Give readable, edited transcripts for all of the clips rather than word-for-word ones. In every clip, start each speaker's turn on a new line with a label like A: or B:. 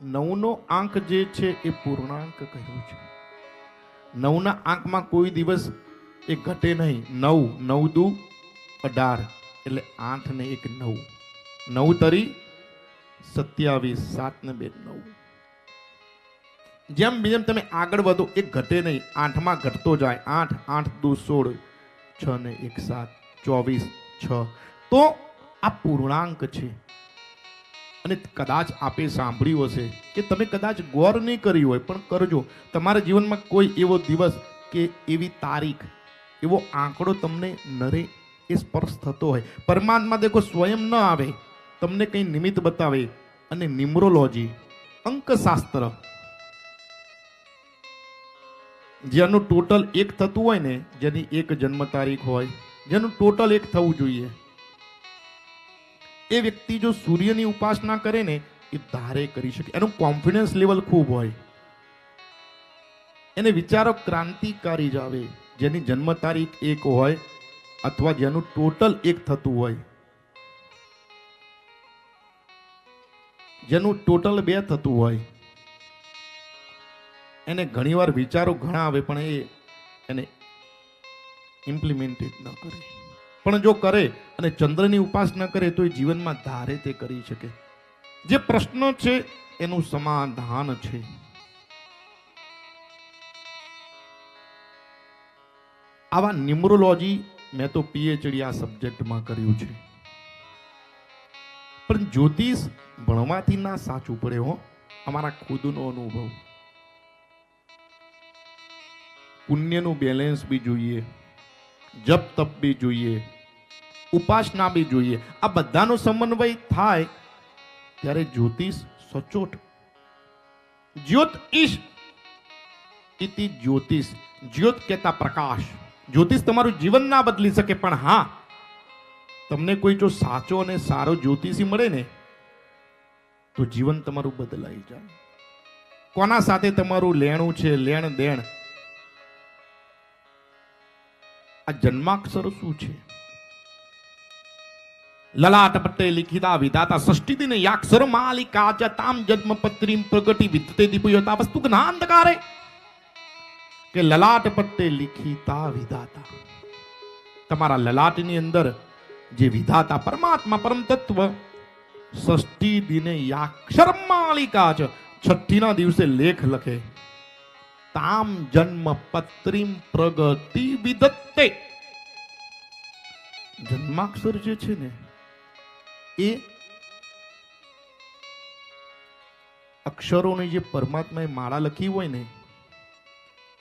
A: નવનો આંક જે છે એ પૂર્ણાંક કહ્યો છે. નવના આંકમાં કોઈ દિવસ એ ઘટે નહીં. 9 9 દુ 18 એટલે 8 ને 1 9. 9 તરી 27, 7 ને 2 9. જેમ જેમ તમે આગળ વધો એ ઘટે નહીં, 8 માં ઘટતો જાય. 8 8 દુ 16, 6 ને 1 7, 24 6. તો આ પૂર્ણાંક છે. અને કદાચ આપે સાંભળ્યું હશે કે તમે કદાચ ગૌર નહીં કરી હોય, પણ કરજો. તમારા જીવનમાં કોઈ એવો દિવસ કે એવી તારીખ, એવો આંકડો તમને નરે એ સ્પર્શ થતો હોય. પરમાત્મા દેખો સ્વયં ન આવે, તમને કંઈ નિમિત્ત બતાવે. અને ન્યુમરોલોજી, અંકશાસ્ત્ર, જેનું ટોટલ એક થતું હોય ને, જેની એક જન્મ તારીખ હોય, જેનું ટોટલ એક થવું જોઈએ, એ વ્યક્તિ જો સૂર્યની ઉપાસના કરે ને એ ધારે કરી શકે. એનું કોન્ફિડન્સ લેવલ ખૂબ હોય. એને વિચારો ક્રાંતિકારી જ આવે. જેની જન્મ તારીખ એક હોય અથવા જેનું ટોટલ એક થતું હોય, જેનું ટોટલ 2 થતું હોય, એને ઘણીવાર વિચારો ઘણા આવે પણ એ એને ઇમ્પ્લિમેન્ટેડ ન કરે. પણ જો કરે અને ચંદ્રની ઉપાસના કરે તો એ જીવનમાં ધારે તે કરી શકે. જે પ્રશ્નો છે એનું સમાધાન છે. આવા ન્યુમરોલોજી મેં તો PhD આ સબ્જેક્ટમાં કર્યું છે. પણ જ્યોતિષ ભણવાથી ના સાચું પડે હો. અમારા ખુદનો અનુભવ. પુણ્યનું બેલેન્સ બી જોઈએ, જપ તપ બી જોઈએ, ઉપાસના બી જોઈએ. આ બધાનો સમન્વય થાય ત્યારે જ્યોતિષ સચોટ. જ્યોતિષ ઇતિ જ્યોતિષ. જ્યોત કહેતા પ્રકાશ. જ્યોતિષ તમારું જીવન ના બદલી શકે, પણ હા, તમને કોઈ જો સાચો અને સારો જ્યોતિષી મળે ને તો જીવન તમારું બદલાઈ જાય. કોના સાથે તમારું લેણું છે, લેણ દેણ, આ જન્માક્ષર શું છે? લલાટ પટ્ટે લિખિતા વિધાતા ષષ્ઠી દિને યાક્ષર માલિકા ચ તામ જન્મ પત્રીમ પ્રગતિ વિદ્યતે દીપયોતા વસ્તુ જ્ઞાનંધકારે. કે લલાટ પટ્ટે લિખિતા વિધાતા, તમારા લલાટની અંદર જે વિધાતા પરમાત્મા પરમ તત્વ ષષ્ઠી દિને યાક્ષર માલિકા ચ, છઠ્ઠીના દિવસે લેખ લખે. તામ જન્મ પત્રીમ પ્રગતિ વિદત્તે. જન્માક્ષર જે છે ને એ અક્ષરોની જે પરમાત્માએ માળા લખી હોય ને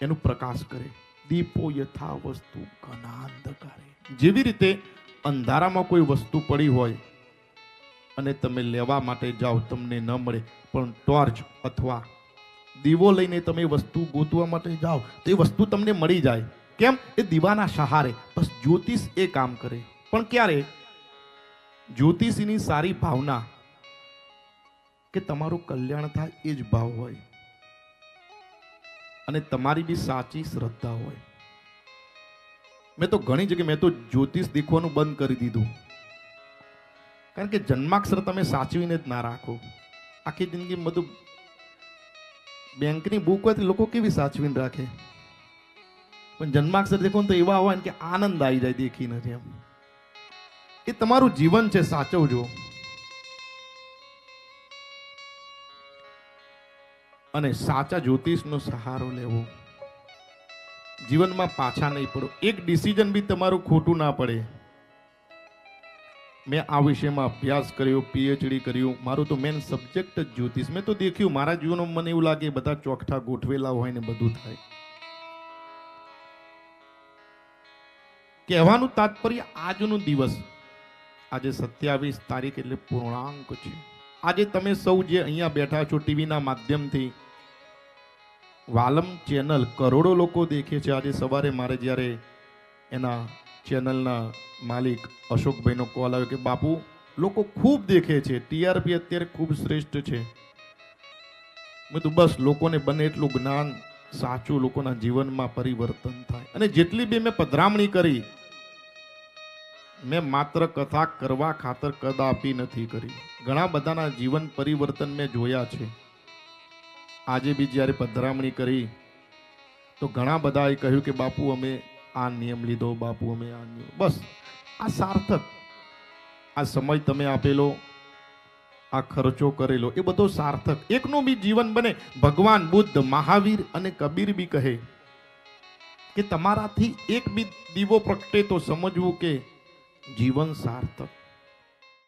A: એનું પ્રકાશ કરે. દીપો યથા વસ્તુ ઘનાંધકારે. જેવી રીતે અંધારામાં કોઈ વસ્તુ પડી હોય અને તમે લેવા માટે જાઓ, તમને ન મળે, પણ ટોર્ચ અથવા દીવો લઈને તમે વસ્તુ ગોતવા માટે જાઓ તો એ વસ્તુ તમને મળી જાય. કેમ? એ દીવાના સહારે. બસ જ્યોતિષ એ કામ કરે. પણ ક્યારે? જ્યોતિષીની સારી ભાવના કે તમારું કલ્યાણ થાય એ જ ભાવ હોય, અને તમારી બી સાચી શ્રદ્ધા હોય. મેં તો ઘણી જગ્યાએ મેં તો જ્યોતિષ દેખવાનું બંધ કરી દીધું. કારણ કે જન્માક્ષર તમે સાચવીને જ ના રાખો. આખી જિંદગી બધું બેંકની બુક હોય લોકો કેવી સાચવીને રાખે, પણ જન્માક્ષર દેખો તો એવા હોય કે આનંદ આવી જાય દેખીને. એમ એ તમારું જીવન છે, સાચવજો. અને સાચા જ્યોતિષનો સહારો લેવો. જીવનમાં પાછા નહીં પડો. એક ડિસિઝન બી તમારું ખોટું ના પડે. મેં આ વિષયમાં અભ્યાસ કર્યો, PhD કર્યું. મારું તો મેન સબ્જેક્ટ જ જ્યોતિષ. મેં તો દેખ્યું મારા જીવનમાં, મને એવું લાગે બધા ચોકઠા ગોઠવેલા હોય ને બધું થાય. કહેવાનું તાત્પર્ય આજનો દિવસ, આજે 27 તારીખ એટલે પૂર્ણાંક છે. આજે તમે સૌ જે અહીંયા બેઠા છો ટીવીના માધ્યમથી, વાલમ ચેનલ કરોડો લોકો દેખે છે. આજે સવારે મારે જ્યારે એના ચેનલના માલિક અશોકભાઈનો કોલ આવ્યો કે બાપુ લોકો ખૂબ દેખે છે, TRP અત્યારે ખૂબ શ્રેષ્ઠ છે. મેં તો બસ લોકોને બને એટલું જ્ઞાન સાચું લોકોના જીવનમાં પરિવર્તન થાય. અને જેટલી બી મેં પધરામણી કરી, મેં માત્ર કથા કરવા ખાતર કદાપી નથી કરી. ઘણા બધાના જીવન પરિવર્તન મેં જોયા છે. આજે બી જ્યારે પધરામણી કરી તો ઘણા બધાએ કહ્યું કે બાપુ અમે આ નિયમ લીધો, બાપુ અમે આ નિયમ. બસ આ સાર્થક, આ સમય તમે આપેલો, આ ખર્ચો કરેલો એ બધો સાર્થક. એકનું બી જીવન બને. ભગવાન બુદ્ધ, મહાવીર અને કબીર બી કહે કે તમારાથી એક બી દીવો પ્રગટે તો સમજવું કે જીવન સાર્થક.